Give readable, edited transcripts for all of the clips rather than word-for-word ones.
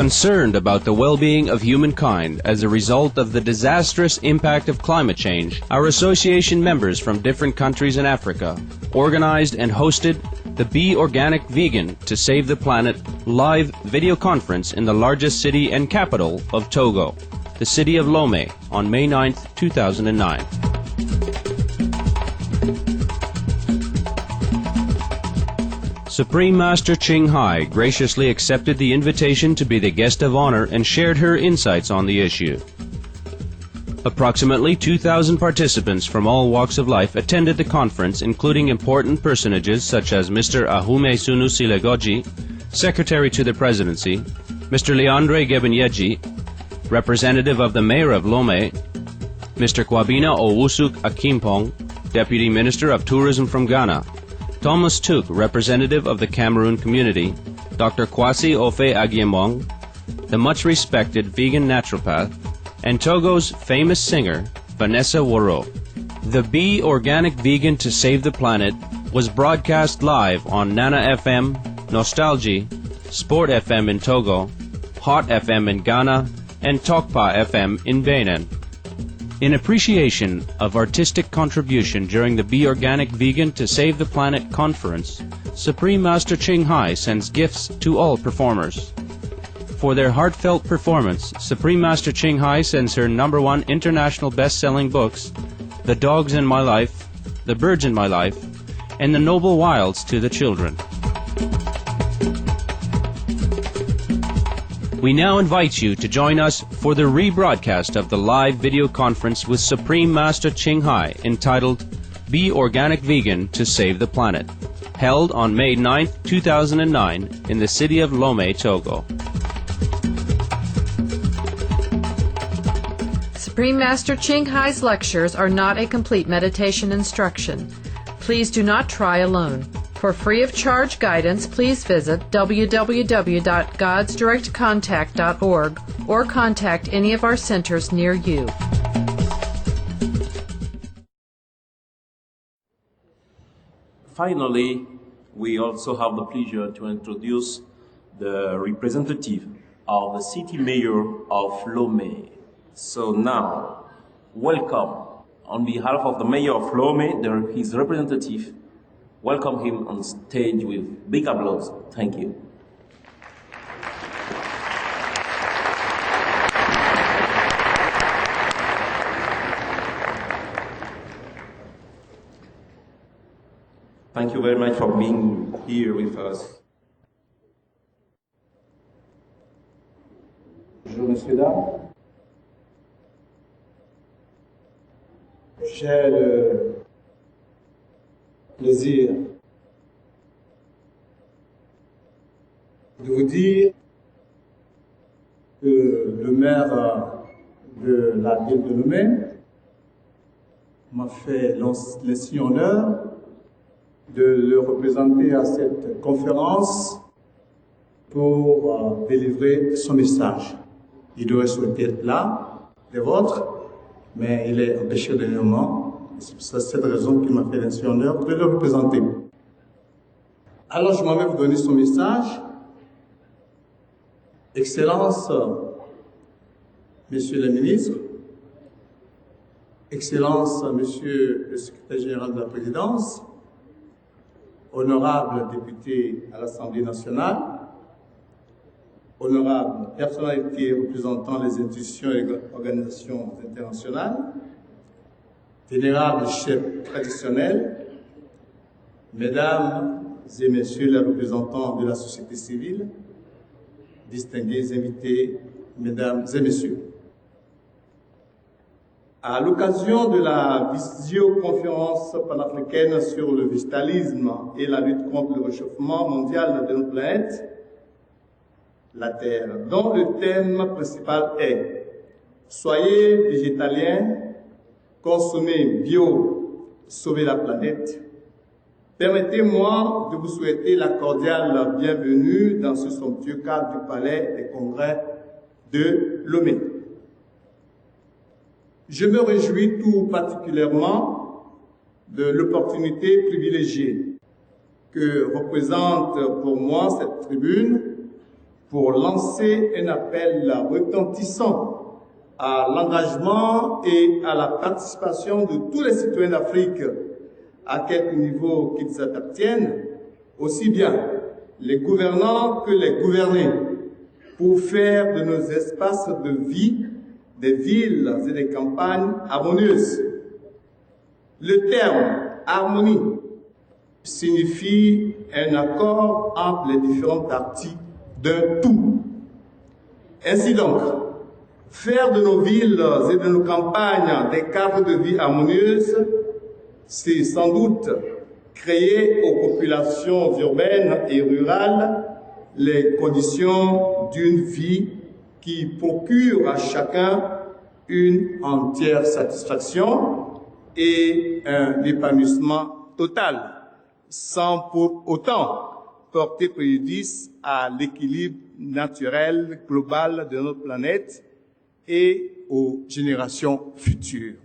Concerned about the well-being of humankind as a result of the disastrous impact of climate change, our association members from different countries in Africa organized and hosted the Be Organic Vegan to Save the Planet live video conference in the largest city and capital of Togo, the city of Lomé, on May 9, 2009. Supreme Master Chay graciously accepted the invitation to be the guest of honor and shared her insights on the issue. Approximately 2,000 participants from all walks of life attended the conference, including important personages such as Mr. Ahume Silegoji, Secretary to the Presidency, Mr. Leandre Gebenyeji, Representative of the Mayor of Lomé, Mr. Kwabena Owusuk Akimpong, Deputy Minister of Tourism from Ghana, Thomas Tuk, representative of the Cameroon community, Dr. Kwasi Ofe Agyemong, the much-respected vegan naturopath, and Togo's famous singer, Vanessa Waro. The Be Organic Vegan to Save the Planet was broadcast live on Nana FM, Nostalgie, Sport FM in Togo, Hot FM in Ghana, and Tokpa FM in Benin. In appreciation of artistic contribution during the Be Organic Vegan to Save the Planet conference, Supreme Master Chay sends gifts to all performers. For their heartfelt performance, Supreme Master Chay sends her #1 international best-selling books, The Dogs in My Life, The Birds in My Life, and The Noble Wilds to the children. We now invite you to join us for the rebroadcast of the live video conference with Supreme Master Chay entitled Be Organic Vegan to Save the Planet, held on May 9, 2009 in the city of Lomé, Togo. Supreme Master Chay's lectures are not a complete meditation instruction. Please do not try alone. For free of charge guidance, please visit www.godsdirectcontact.org or contact any of our centers near you. Finally, we also have the pleasure to introduce the representative of the city mayor of Lomé. So now, welcome. On behalf of the mayor of Lomé, his representative, welcome him on stage with big applause. Thank you. Thank you very much for being here with us. Bonjour, messieurs, dames. J'ai le plaisir de vous dire que le maire de la ville de Lomé m'a fait l'insigne honneur de le représenter à cette conférence pour délivrer son message. Il aurait souhaité être là, des vôtres, mais il est empêché de moment. C'est pour cette raison qu'il m'a fait l'insigne honneur de le représenter. Alors je m'en vais vous donner son message. Excellences, Messieurs les ministres, Excellences, Monsieur le secrétaire général de la présidence, honorables députés à l'Assemblée nationale, honorables personnalités représentant les institutions et organisations internationales, vénérables chefs traditionnels, mesdames et messieurs les représentants de la société civile, distingués invités, mesdames et messieurs. À l'occasion de la visioconférence panafricaine sur le végétalisme et la lutte contre le réchauffement mondial de notre planète, la Terre, dont le thème principal est « Soyez végétaliens, consommez bio, sauvez la planète », permettez-moi de vous souhaiter la cordiale bienvenue dans ce somptueux cadre du Palais des Congrès de Lomé. Je me réjouis tout particulièrement de l'opportunité privilégiée que représente pour moi cette tribune pour lancer un appel retentissant à l'engagement et à la participation de tous les citoyens d'Afrique, à quelque niveau qu'ils appartiennent, aussi bien les gouvernants que les gouvernés, pour faire de nos espaces de vie des villes et des campagnes harmonieuses. Le terme « harmonie » signifie un accord entre les différentes parties d'un tout. Ainsi donc, faire de nos villes et de nos campagnes des cadres de vie harmonieuses, c'est sans doute créer aux populations urbaines et rurales les conditions d'une vie qui procure à chacun une entière satisfaction et un épanouissement total, sans pour autant porter préjudice à l'équilibre naturel global de notre planète et aux générations futures.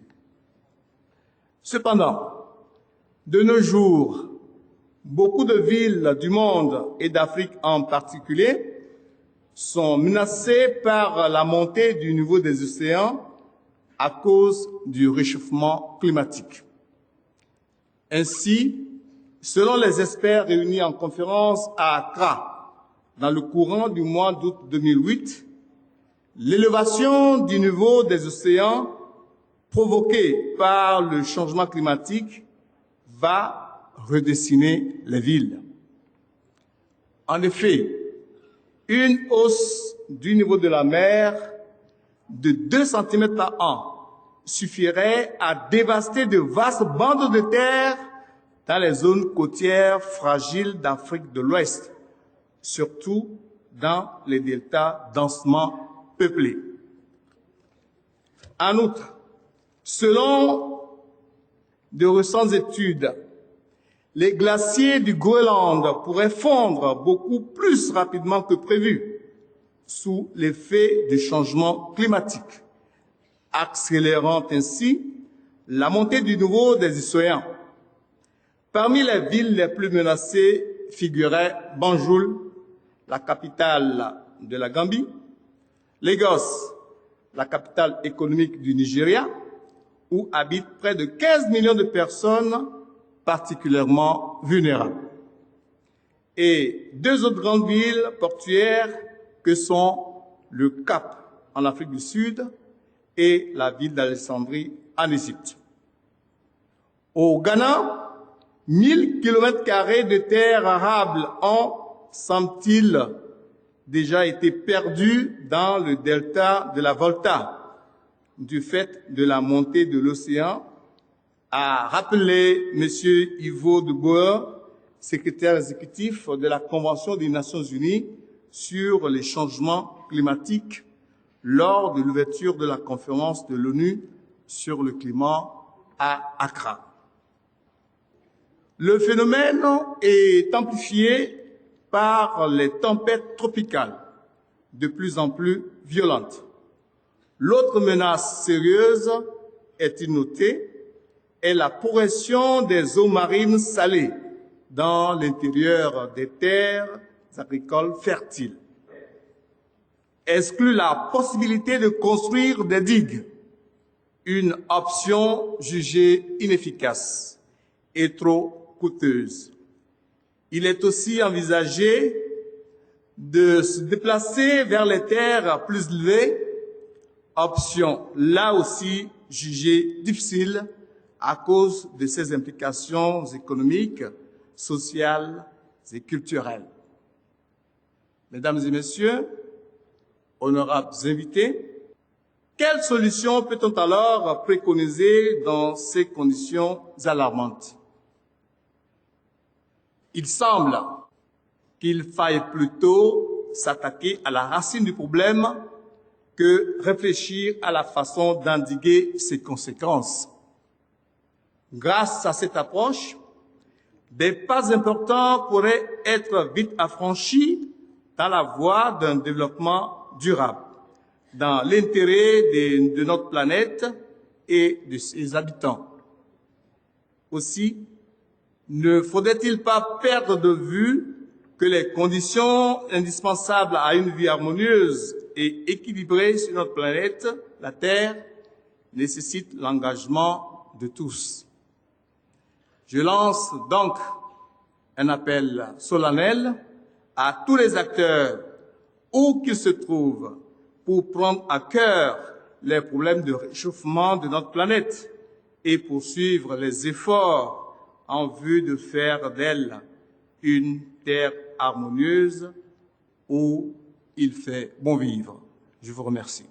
Cependant, de nos jours, beaucoup de villes du monde et d'Afrique en particulier sont menacées par la montée du niveau des océans à cause du réchauffement climatique. Ainsi, selon les experts réunis en conférence à Accra dans le courant du mois d'août 2008, l'élévation du niveau des océans provoquée par le changement climatique va redessiner les villes. En effet, une hausse du niveau de la mer de 2 cm par an suffirait à dévaster de vastes bandes de terre dans les zones côtières fragiles d'Afrique de l'Ouest, surtout dans les deltas densément peuplés. En outre, selon de récentes études, les glaciers du Groenland pourraient fondre beaucoup plus rapidement que prévu sous l'effet du changement climatique, accélérant ainsi la montée du niveau des océans. Parmi les villes les plus menacées figuraient Banjul, la capitale de la Gambie, Lagos, la capitale économique du Nigeria, où habitent près de 15 millions de personnes particulièrement vulnérables. Et 2 autres grandes villes portuaires que sont le Cap en Afrique du Sud et la ville d'Alexandrie en Égypte. Au Ghana, 1000 km² de terres arables ont, semble-t-il, déjà été perdus dans le delta de la Volta du fait de la montée de l'océan, a rappelé M. Ivo de Boer, secrétaire exécutif de la Convention des Nations Unies sur les changements climatiques lors de l'ouverture de la conférence de l'ONU sur le climat à Accra. Le phénomène est amplifié par les tempêtes tropicales, de plus en plus violentes. L'autre menace sérieuse, est-il noté, est la progression des eaux marines salées dans l'intérieur des terres agricoles fertiles. Exclut la possibilité de construire des digues, une option jugée inefficace et trop coûteuse. Il est aussi envisagé de se déplacer vers les terres plus élevées, option là aussi jugée difficile à cause de ses implications économiques, sociales et culturelles. Mesdames et messieurs, honorables invités, quelle solution peut-on alors préconiser dans ces conditions alarmantes? Il semble qu'il faille plutôt s'attaquer à la racine du problème que réfléchir à la façon d'endiguer ses conséquences. Grâce à cette approche, des pas importants pourraient être vite affranchis dans la voie d'un développement durable, dans l'intérêt de notre planète et de ses habitants. Aussi, ne faudrait-il pas perdre de vue que les conditions indispensables à une vie harmonieuse et équilibrée sur notre planète, la Terre, nécessitent l'engagement de tous. Je lance donc un appel solennel à tous les acteurs, où qu'ils se trouvent, pour prendre à cœur les problèmes de réchauffement de notre planète et poursuivre les efforts en vue de faire d'elle une terre harmonieuse où il fait bon vivre. Je vous remercie.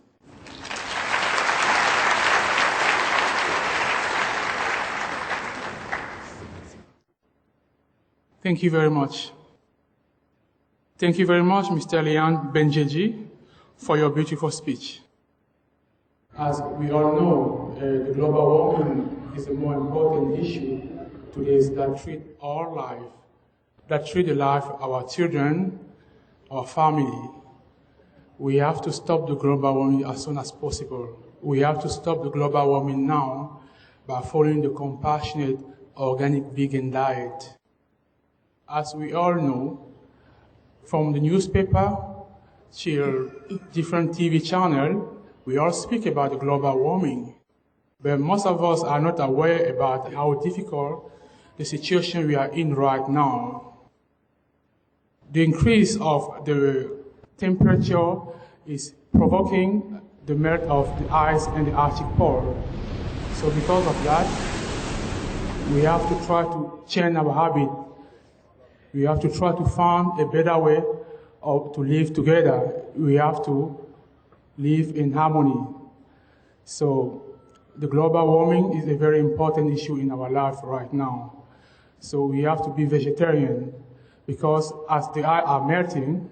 Thank you very much. Thank you very much, Mr. Lian Benjeji, for your beautiful speech. As we all know, the global warming is a more important issue today that treats our life, that treats the life of our children, our family. We have to stop the global warming as soon as possible. We have to stop the global warming now by following the compassionate, organic, vegan diet. As we all know, from the newspaper to different TV channels, we all speak about the global warming. But most of us are not aware about how difficult the situation we are in right now. The increase of the temperature is provoking the melt of the ice and the Arctic pole. So because of that, we have to try to change our habit. We have to try to find a better way to live together. We have to live in harmony. So the global warming is a very important issue in our life right now. So we have to be vegetarian because as the ice are melting,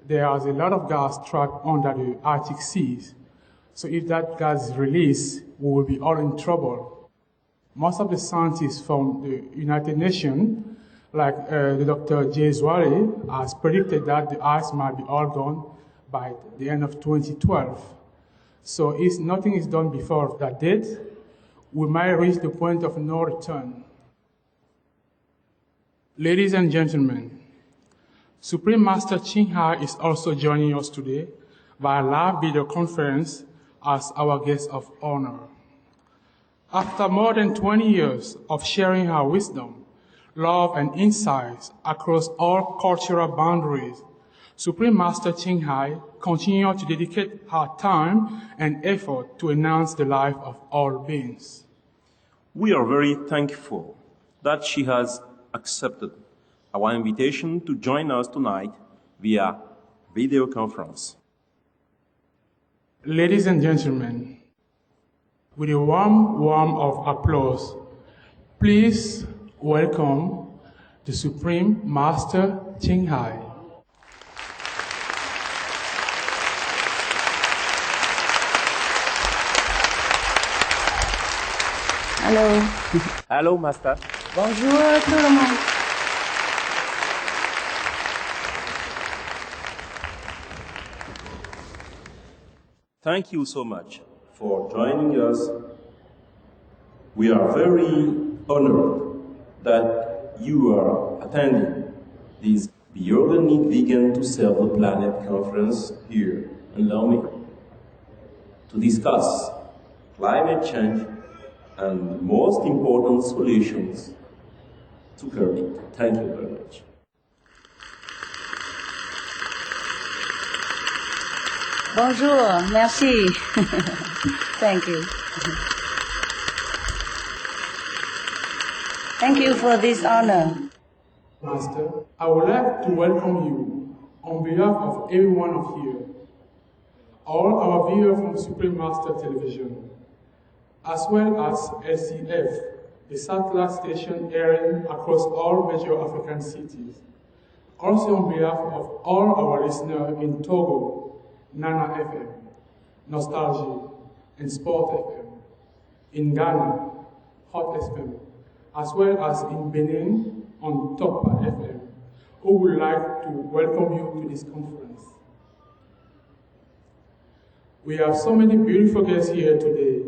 there is a lot of gas trapped under the Arctic seas. So if that gas is released, we will be all in trouble. Most of the scientists from the United Nations, like the Dr. Jay Zwari, has predicted that the ice might be all gone by the end of 2012. So if nothing is done before that date, we might reach the point of no return. Ladies and gentlemen, Supreme Master Chin Hai is also joining us today via live video conference as our guest of honor. After more than 20 years of sharing her wisdom, love, and insights across all cultural boundaries, Supreme Master Chin Hai continues to dedicate her time and effort to enhance the life of all beings. We are very thankful that she has accepted our invitation to join us tonight via video conference. Ladies and gentlemen, with a warm of applause, please welcome the Supreme Master Chin Hai. Hello. Hello, Master. Bonjour tout le monde. Thank you so much for joining us. We are very honored that you are attending this Be Organic Vegan to Serve the Planet conference here in Lomé to discuss climate change and the most important solutions to curb it. Thank you very much. Bonjour, merci. Thank you. Thank you for this honor. Master, I would like to welcome you on behalf of everyone of here, all our viewers from Supreme Master Television, as well as LCF, the satellite station airing across all major African cities. Also on behalf of all our listeners in Togo, Nana FM, Nostalgie, and Sport FM, in Ghana, Hot FM, as well as in Benin on Top FM, who would like to welcome you to this conference. We have so many beautiful guests here today.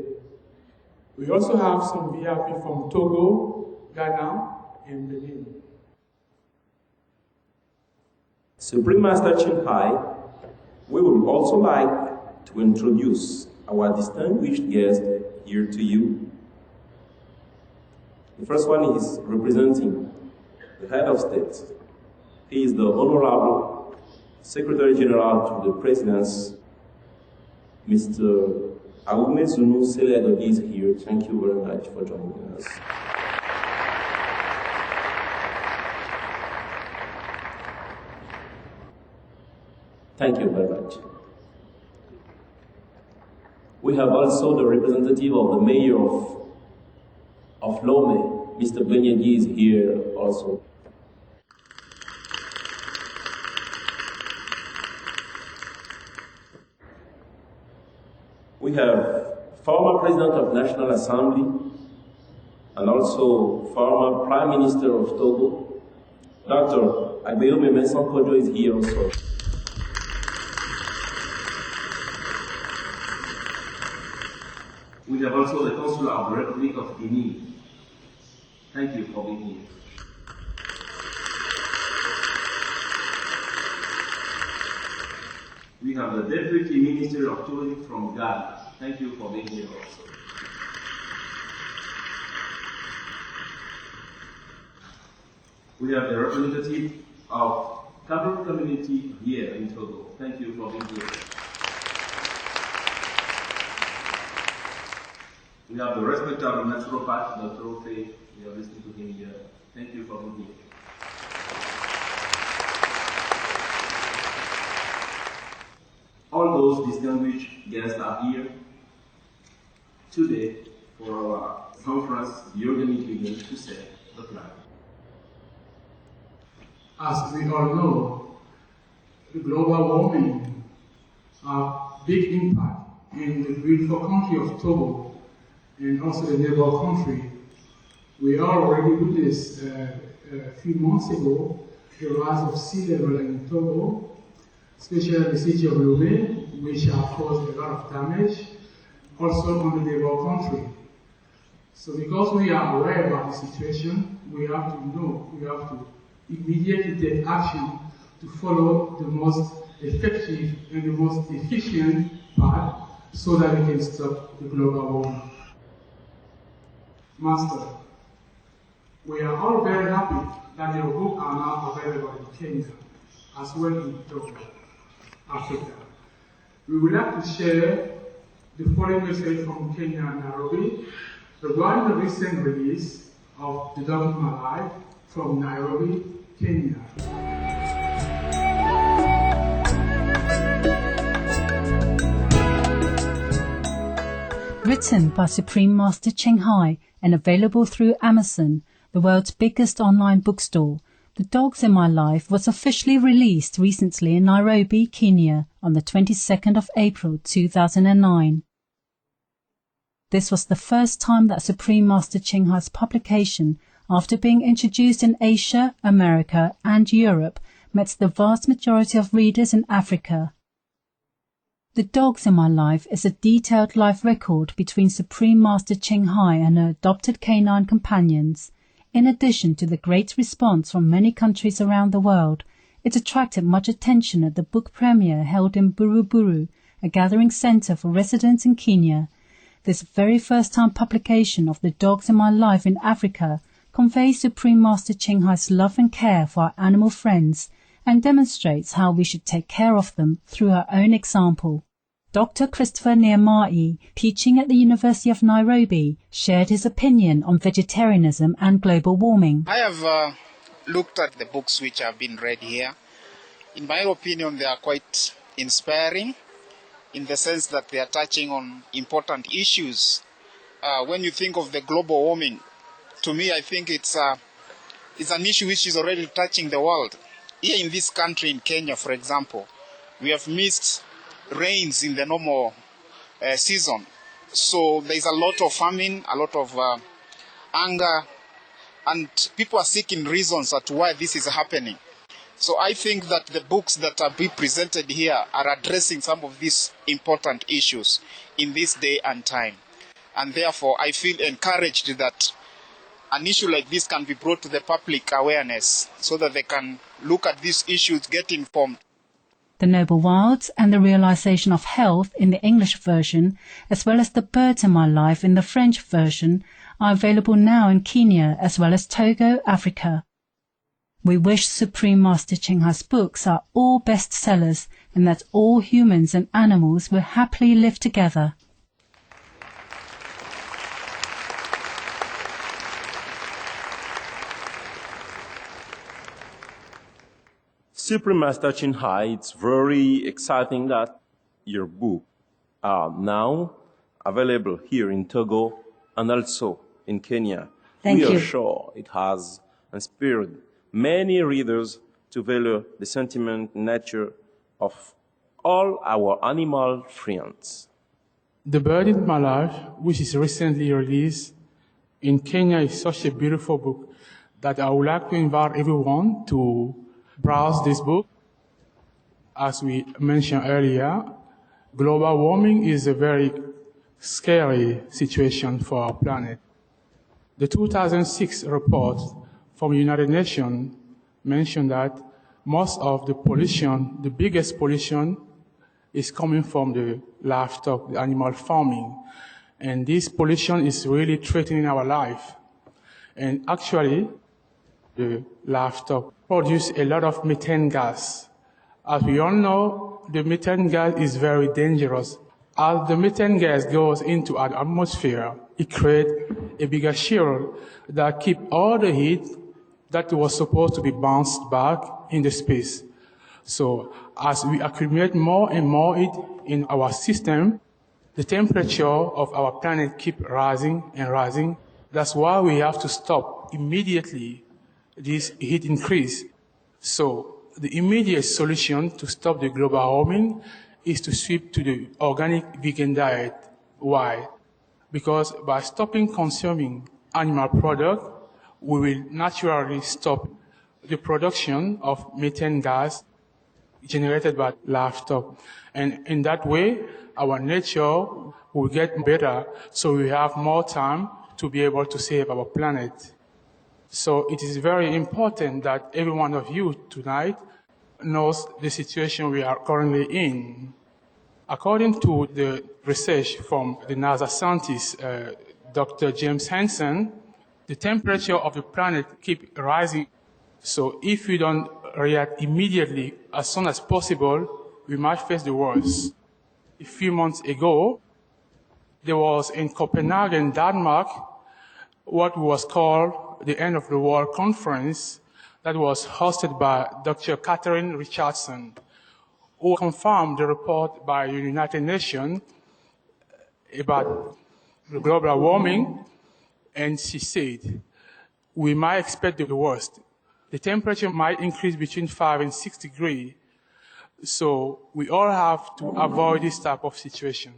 We also have some VIP from Togo, Ghana, and Benin. Supreme Master Chay Hai, we would also like to introduce our distinguished guest here to you. The first one is representing the head of state. He is the Honorable Secretary General to the Presidents, Mr. WOW1000 is here. Thank you very much for joining us. Thank you very much. We have also the representative of the mayor of Lomé, Mr. Benyeji is here also. We have former President of National Assembly and also former Prime Minister of Togo, Dr. Agbeome Vincent Kojo is here also. We have also the Consular of the Republic of Guinea. Thank you for being here. We have the Deputy Minister of Tourism from Ghana. Thank you for being here also. We have the representative of Cameroon community here in Togo. Thank you for being here. We have the respectable naturopath, Dr. Ofe. We are listening to him here. Thank you for being here. All those distinguished guests are here today for our conference, the organic union to say the plan. As we all know, the global warming has big impact in the beautiful country of Togo and also the neighbor country. We already witnessed a few months ago the rise of sea level in Togo, especially the city of Lomé, which has caused a lot of damage, also on the neighbor country. So because we are aware about the situation, we have to immediately take action to follow the most effective and the most efficient path so that we can stop the global warming. Master, we are all very happy that your books are now available in Kenya as well in Togo, Africa. We would like to share the following message from Kenya and Nairobi regarding the recent release of The Dog in My Life from Nairobi, Kenya. Written by Supreme Master Chay Hai and available through Amazon, the world's biggest online bookstore, The Dogs in My Life was officially released recently in Nairobi, Kenya on the 22nd of April 2009. This was the first time that Supreme Master Chay Hai's publication, after being introduced in Asia, America and Europe, met the vast majority of readers in Africa. The Dogs in My Life is a detailed life record between Supreme Master Chay Hai and her adopted canine companions. In addition to the great response from many countries around the world, it attracted much attention at the book premiere held in Buruburu, a gathering centre for residents in Kenya. This very first-time publication of The Dogs in My Life in Africa conveys Supreme Master Chay Hai's love and care for our animal friends and demonstrates how we should take care of them through her own example. Dr. Christopher Nehemiah, teaching at the University of Nairobi, shared his opinion on vegetarianism and global warming. I have looked at the books which have been read here. In my opinion, they are quite inspiring in the sense that they are touching on important issues. When you think of the global warming, to me, I think it's an issue which is already touching the world. Here in this country, in Kenya, for example, we have missed rains in the normal season. So there is a lot of famine, a lot of anger, and people are seeking reasons as to why this is happening. So I think that the books that are being presented here are addressing some of these important issues in this day and time. And therefore, I feel encouraged that an issue like this can be brought to the public awareness so that they can look at these issues, get informed. The Noble Wilds and the Realization of Health in the English version, as well as The Birds in My Life in the French version, are available now in Kenya as well as Togo, Africa. We wish Supreme Master Ching Hai's books are all bestsellers and that all humans and animals will happily live together. Supreme Master Ching Hai, it's very exciting that your book are now available here in Togo and also in Kenya. Thank We you. are sure it has inspired many readers to value the sentiment nature of all our animal friends. The Bird in My Life, which is recently released in Kenya, is such a beautiful book that I would like to invite everyone to browse this book. As we mentioned earlier, global warming is a very scary situation for our planet. The 2006 report from the United Nations mentioned that most of the pollution, the biggest pollution, is coming from the livestock, the animal farming. And this pollution is really threatening our life. And actually, the livestock produce a lot of methane gas. As we all know, the methane gas is very dangerous. As the methane gas goes into our atmosphere, it creates a bigger shield that keeps all the heat that was supposed to be bounced back into space. So as we accumulate more and more heat in our system, the temperature of our planet keeps rising and rising. That's why we have to stop immediately this heat increase. So the immediate solution to stop the global warming is to switch to the organic vegan diet. Why? Because by stopping consuming animal products, we will naturally stop the production of methane gas generated by livestock. And in that way, our nature will get better, so we have more time to be able to save our planet. So it is very important that every one of you tonight knows the situation we are currently in. According to the research from the NASA scientist, Dr. James Hansen, the temperature of the planet keeps rising. So if we don't react immediately as soon as possible, we might face the worst. A few months ago, there was in Copenhagen, Denmark, what was called the End of the World Conference that was hosted by Dr. Catherine Richardson, who confirmed the report by the United Nations about global warming, and she said, we might expect the worst. The temperature might increase between 5 and 6 degrees, so we all have to avoid this type of situation.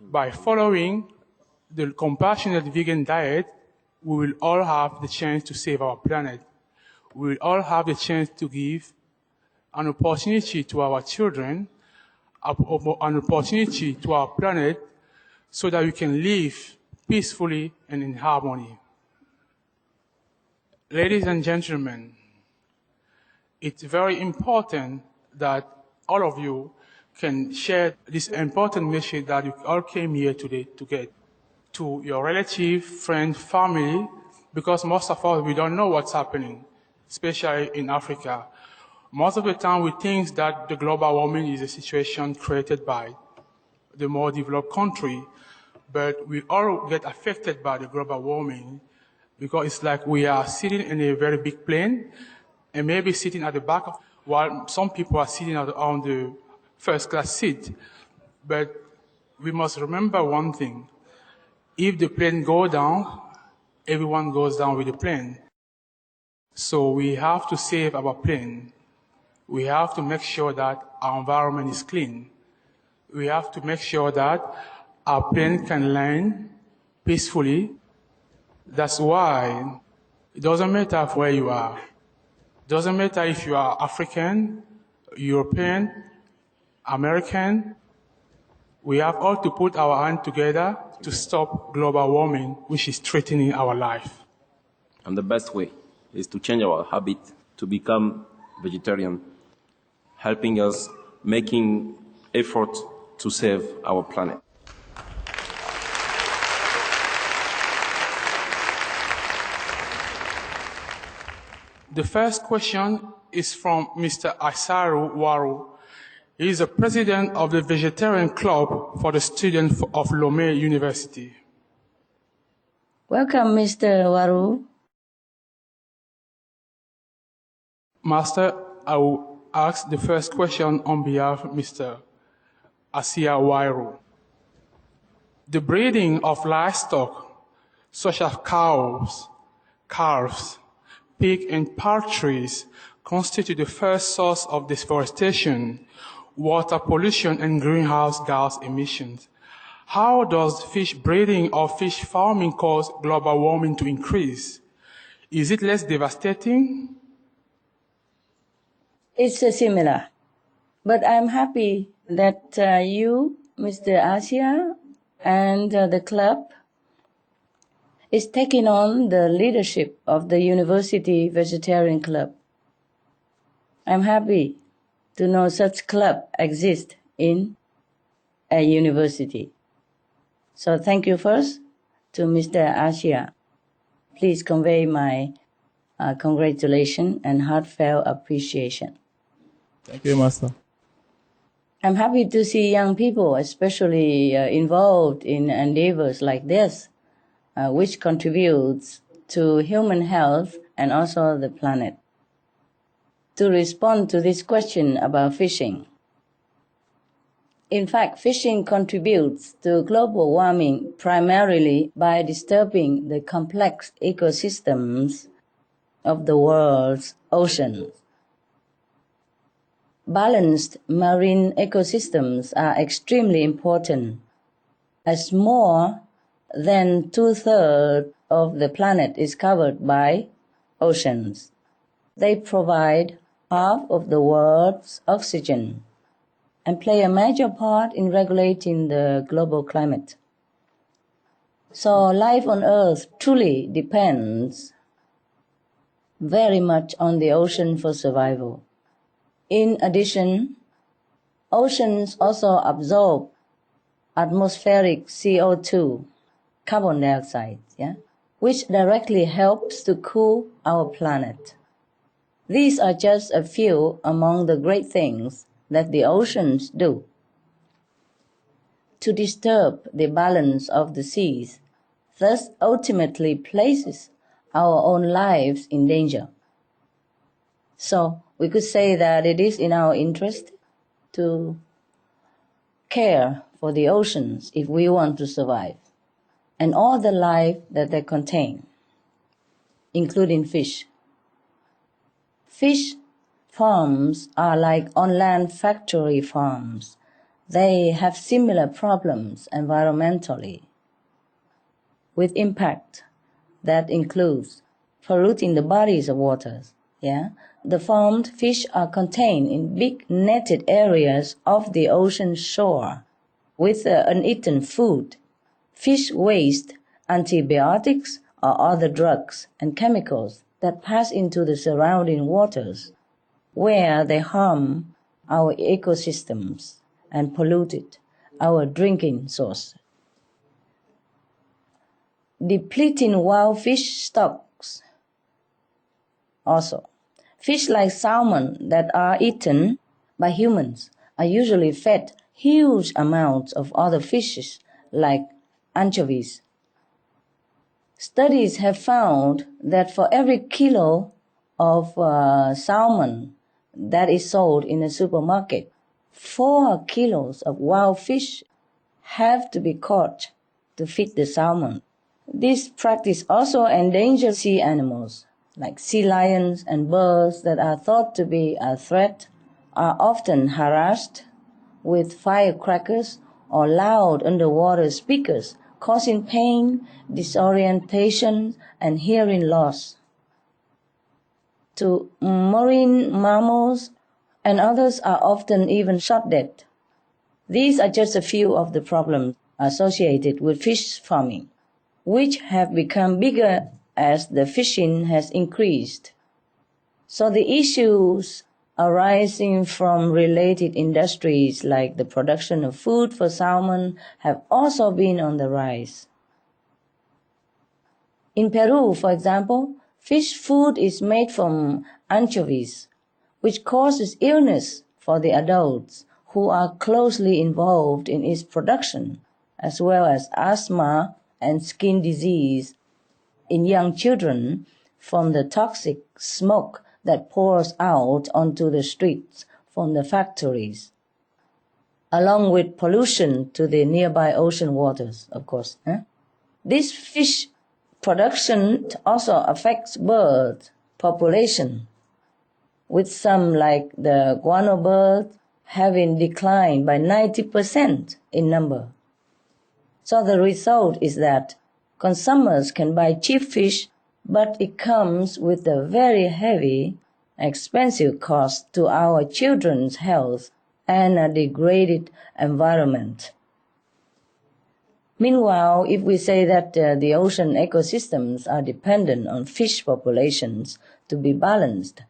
By following the compassionate vegan diet, we will all have the chance to save our planet. We will all have the chance to give an opportunity to our children, an opportunity to our planet, so that we can live peacefully and in harmony. Ladies and gentlemen, it's very important that all of you can share this important message that you all came here today to get to your relative, friend, family, because most of us, we don't know what's happening, especially in Africa. Most of the time, we think that the global warming is a situation created by the more developed country, but we all get affected by the global warming because it's like we are sitting in a very big plane and maybe sitting at the back, while some people are sitting on the first class seat. But we must remember one thing. If the plane goes down, everyone goes down with the plane. So we have to save our plane. We have to make sure that our environment is clean. We have to make sure that our plane can land peacefully. That's why it doesn't matter where you are. It doesn't matter if you are African, European, American. We have all to put our hands together to stop global warming, which is threatening our life. And the best way is to change our habit to become vegetarian, helping us making effort to save our planet. The first question is from Mr. Asaru Waru. He is the president of the Vegetarian Club for the students of Lomé University. Welcome, Mr. Waru. Master, I will ask the first question on behalf of Mr. Asia Waru. The breeding of livestock, such as cows, calves, pigs, and poultry, constitute the first source of deforestation, water pollution, and greenhouse gas emissions. How does fish breeding or fish farming cause global warming to increase? Is it less devastating? It's similar, but I'm happy that you, Mr. Asia, and the club is taking on the leadership of the University Vegetarian Club. I'm happy to know such club exists in a university. So thank you first to Mr. Asia. Please convey my congratulations and heartfelt appreciation. Thank you, Master. I'm happy to see young people, especially involved in endeavors like this, which contributes to human health and also the planet. To respond to this question about fishing, in fact, fishing contributes to global warming primarily by disturbing the complex ecosystems of the world's oceans. Balanced marine ecosystems are extremely important, as more than 2/3 of the planet is covered by oceans. They provide half of the world's oxygen and play a major part in regulating the global climate. So life on Earth truly depends very much on the ocean for survival. In addition, oceans also absorb atmospheric CO2, carbon dioxide, which directly helps to cool our planet. These are just a few among the great things that the oceans do. To disturb the balance of the seas, thus ultimately places our own lives in danger. So we could say that it is in our interest to care for the oceans if we want to survive, and all the life that they contain, including fish. Fish farms are like on-land factory farms. They have similar problems environmentally, with impact that includes polluting the bodies of waters. The farmed fish are contained in big netted areas of the ocean shore with uneaten food, fish waste, antibiotics, or other drugs and chemicals that pass into the surrounding waters, where they harm our ecosystems and polluted our drinking source. Depleting wild fish stocks. Also, fish like salmon that are eaten by humans are usually fed huge amounts of other fishes like anchovies. Studies have found that for every kilo of salmon that is sold in a supermarket, 4 kilos of wild fish have to be caught to feed the salmon. This practice also endangers sea animals, like sea lions and birds that are thought to be a threat, are often harassed with firecrackers or loud underwater speakers, causing pain, disorientation, and hearing loss. To marine mammals and others are often even shot dead. These are just a few of the problems associated with fish farming, which have become bigger as the fishing has increased. So the issues arising from related industries like the production of food for salmon have also been on the rise. In Peru, for example, fish food is made from anchovies, which causes illness for the adults who are closely involved in its production, as well as asthma and skin disease in young children from the toxic smoke that pours out onto the streets from the factories, along with pollution to the nearby ocean waters, of course. This fish production also affects bird population, with some like the guano bird having declined by 90% in number. So the result is that consumers can buy cheap fish, but it comes with a very heavy, expensive cost to our children's health and a degraded environment. Meanwhile, if we say that the ocean ecosystems are dependent on fish populations to be balanced,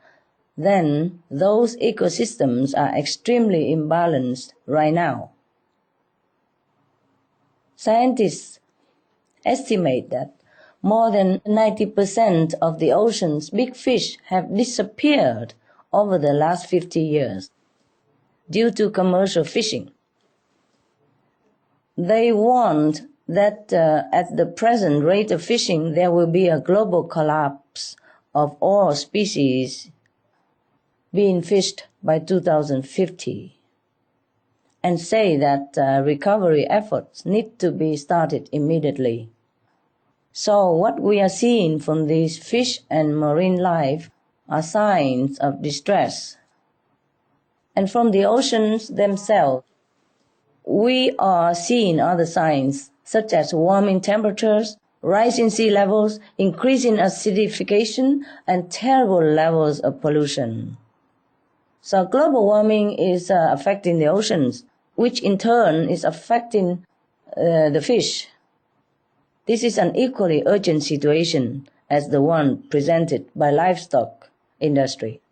then those ecosystems are extremely imbalanced right now. Scientists estimate that more than 90% of the ocean's big fish have disappeared over the last 50 years due to commercial fishing. They warned that at the present rate of fishing, there will be a global collapse of all species being fished by 2050, and say that recovery efforts need to be started immediately. So what we are seeing from these fish and marine life are signs of distress. And from the oceans themselves, we are seeing other signs such as warming temperatures, rising sea levels, increasing acidification, and terrible levels of pollution. So global warming is affecting the oceans, which in turn is affecting the fish. This is an equally urgent situation as the one presented by livestock industry.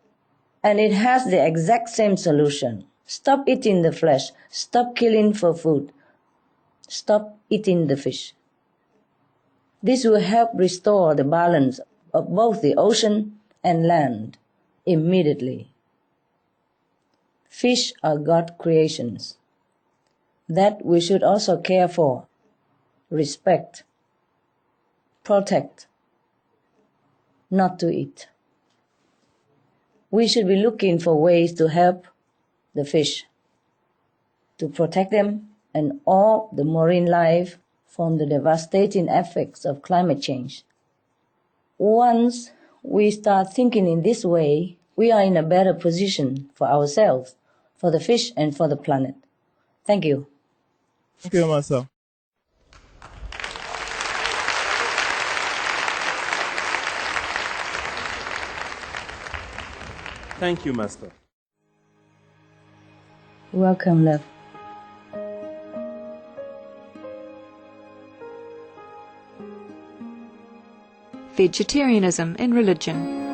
And it has the exact same solution. Stop eating the flesh. Stop killing for food. Stop eating the fish. This will help restore the balance of both the ocean and land immediately. Fish are God's creations that we should also care for, respect, protect, not to eat. We should be looking for ways to help the fish, to protect them and all the marine life from the devastating effects of climate change. Once we start thinking in this way, we are in a better position for ourselves, for the fish, and for the planet. Thank you. Thank you, Master. Thank you, Master. Welcome, love. Vegetarianism in religion.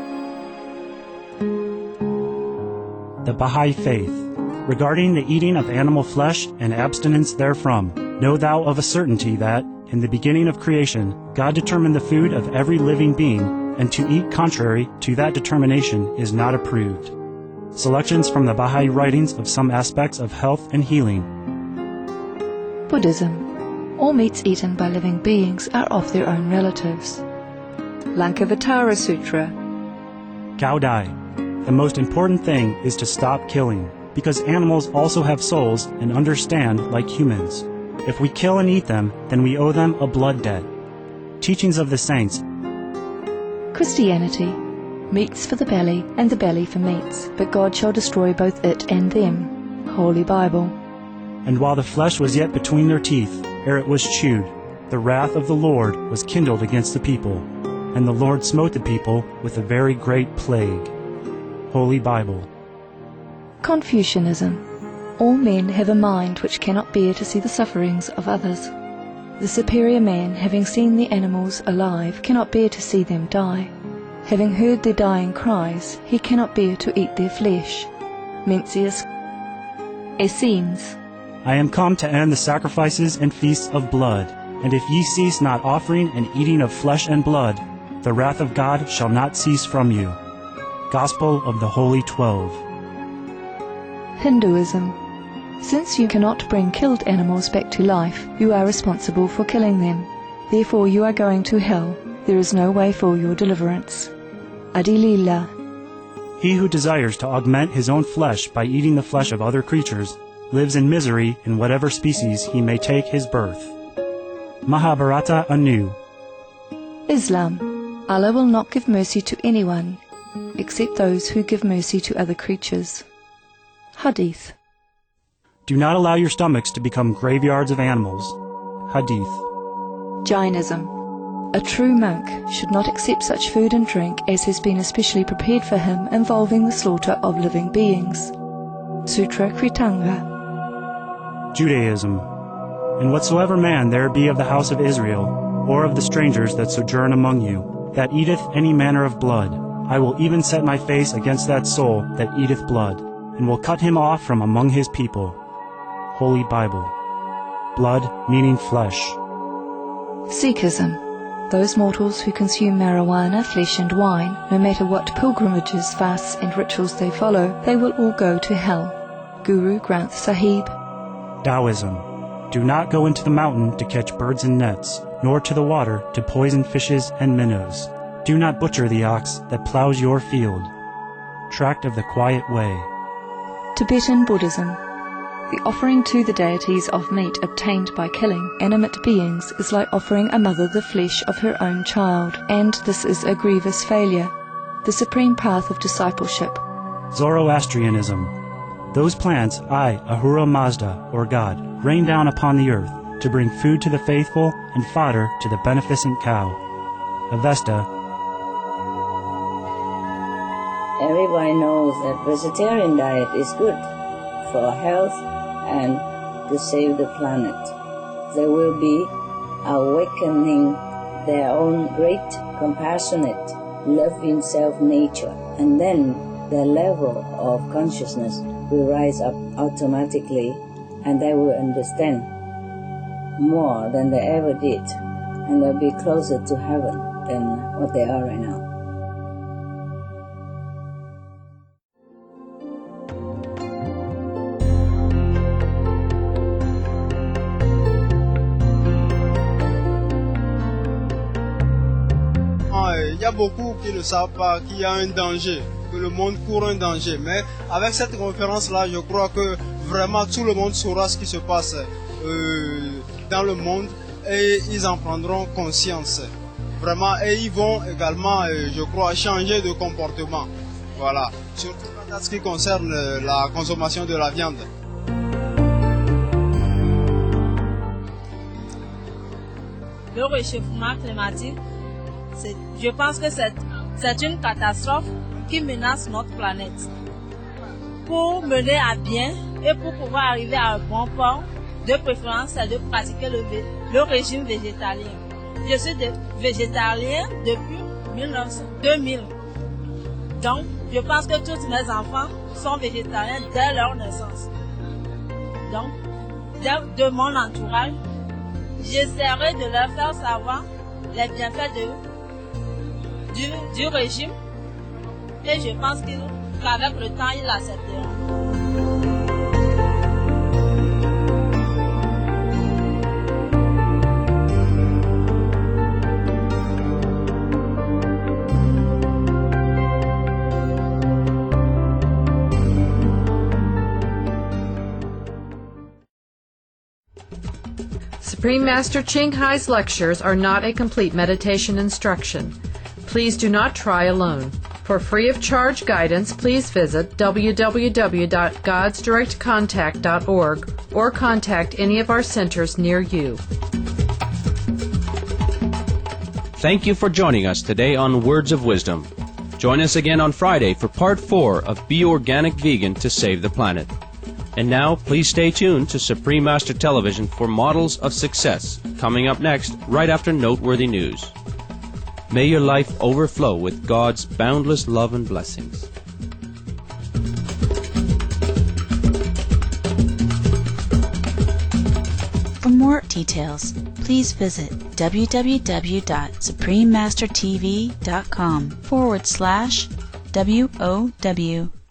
The Baha'i Faith. Regarding the eating of animal flesh and abstinence therefrom, know thou of a certainty that, in the beginning of creation, God determined the food of every living being, and to eat contrary to that determination is not approved. Selections from the Baha'i writings of some aspects of health and healing. Buddhism. All meats eaten by living beings are of their own relatives. Lankavatara Sutra. Cao Dai. The most important thing is to stop killing, because animals also have souls and understand like humans. If we kill and eat them, then we owe them a blood debt. Teachings of the Saints. Christianity. Meats for the belly, and the belly for meats, but God shall destroy both it and them. Holy Bible. And while the flesh was yet between their teeth, ere it was chewed, the wrath of the Lord was kindled against the people, and the Lord smote the people with a very great plague. Holy Bible. Confucianism. All men have a mind which cannot bear to see the sufferings of others. The superior man, having seen the animals alive, cannot bear to see them die. Having heard their dying cries, he cannot bear to eat their flesh. Mencius Essenes. I am come to end the sacrifices and feasts of blood, and if ye cease not offering and eating of flesh and blood, the wrath of God shall not cease from you. Gospel of the Holy 12. Hinduism. Since you cannot bring killed animals back to life, you are responsible for killing them. Therefore you are going to hell. There is no way for your deliverance. Adilila. He who desires to augment his own flesh by eating the flesh of other creatures lives in misery in whatever species he may take his birth. Mahabharata anew. Islam. Allah will not give mercy to anyone except those who give mercy to other creatures. Hadith. Do not allow your stomachs to become graveyards of animals. Hadith. Jainism. A true monk should not accept such food and drink as has been especially prepared for him involving the slaughter of living beings. Sutra Kritanga. Judaism. And whatsoever man there be of the house of Israel, or of the strangers that sojourn among you, that eateth any manner of blood, I will even set my face against that soul that eateth blood, and will cut him off from among his people. Holy Bible. Blood meaning flesh. Sikhism. Those mortals who consume marijuana, flesh and wine, no matter what pilgrimages, fasts and rituals they follow, they will all go to hell. Guru Granth Sahib. Taoism. Do not go into the mountain to catch birds and nets, nor to the water to poison fishes and minnows. Do not butcher the ox that plows your field. Tract of the Quiet Way. Tibetan Buddhism. The offering to the deities of meat obtained by killing animate beings is like offering a mother the flesh of her own child, and this is a grievous failure. The supreme path of discipleship. Zoroastrianism. Those plants I, Ahura Mazda, or God, rain down upon the earth to bring food to the faithful and fodder to the beneficent cow. Avesta. Everybody knows that vegetarian diet is good for health and to save the planet. They will be awakening their own great, compassionate, loving self-nature, and then their level of consciousness will rise up automatically, and they will understand more than they ever did, and they'll be closer to heaven than what they are right now. Il y a beaucoup qui ne savent pas qu'il y a un danger, que le monde court un danger. Mais avec cette conférence-là, je crois que vraiment tout le monde saura ce qui se passe dans le monde et ils en prendront conscience. Vraiment, et ils vont également, je crois, changer de comportement. Voilà, surtout en ce qui concerne la consommation de la viande. Le réchauffement climatique, je pense que c'est une catastrophe qui menace notre planète. Pour mener à bien et pour pouvoir arriver à un bon port, de préférence, c'est de pratiquer le régime végétalien. Je suis végétalien depuis 2000. Donc, je pense que tous mes enfants sont végétaliens dès leur naissance. Donc, de mon entourage, j'essaierai de leur faire savoir les bienfaits du régime et je pense qu'avec le temps, ils l'accepteront. Supreme Master Ching Hai's lectures are not a complete meditation instruction. Please do not try alone. For free of charge guidance, please visit www.godsdirectcontact.org or contact any of our centers near you. Thank you for joining us today on Words of Wisdom. Join us again on Friday for Part 4 of Be Organic Vegan to Save the Planet. And now, please stay tuned to Supreme Master Television for Models of Success, coming up next, right after noteworthy news. May your life overflow with God's boundless love and blessings. For more details, please visit www.suprememastertv.com/WOW